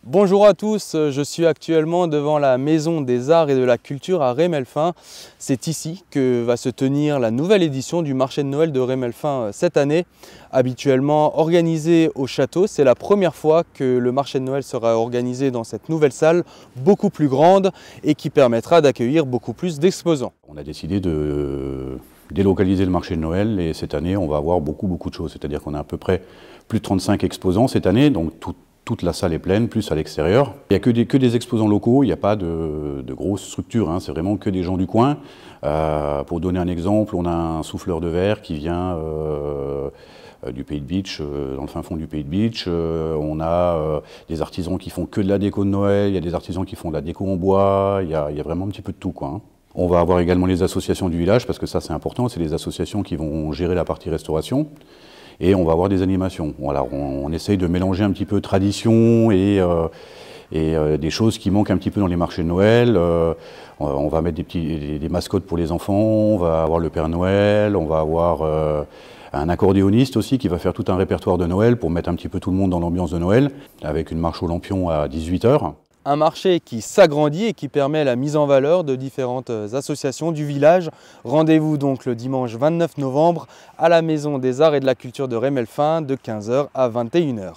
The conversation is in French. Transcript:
Bonjour à tous, je suis actuellement devant la Maison des Arts et de la Culture à Rémelfin. C'est ici que va se tenir la nouvelle édition du marché de Noël de Rémelfin cette année. Habituellement organisé au château, c'est la première fois que le marché de Noël sera organisé dans cette nouvelle salle, beaucoup plus grande et qui permettra d'accueillir beaucoup plus d'exposants. On a décidé de délocaliser le marché de Noël et cette année on va avoir beaucoup de choses. C'est-à-dire qu'on a à peu près plus de 35 exposants cette année, donc toute la salle est pleine, plus à l'extérieur. Il n'y a que des exposants locaux, il n'y a pas de grosses structures, hein, c'est vraiment que des gens du coin. Pour donner un exemple, on a un souffleur de verre qui vient du Pays de Bitche, dans le fin fond du Pays de Bitche. On a des artisans qui font que de la déco de Noël, il y a des artisans qui font de la déco en bois, il y a vraiment un petit peu de tout, quoi, hein. On va avoir également les associations du village, parce que ça c'est important, c'est les associations qui vont gérer la partie restauration. Et on va avoir des animations. Voilà, on essaye de mélanger un petit peu tradition et des choses qui manquent un petit peu dans les marchés de Noël. On va mettre des mascottes pour les enfants, on va avoir le Père Noël, on va avoir un accordéoniste aussi qui va faire tout un répertoire de Noël pour mettre un petit peu tout le monde dans l'ambiance de Noël, avec une marche aux lampions à 18 h. Un marché qui s'agrandit et qui permet la mise en valeur de différentes associations du village. Rendez-vous donc le dimanche 29 novembre à la Maison des Arts et de la Culture de Rémelfin de 15 h à 21 h.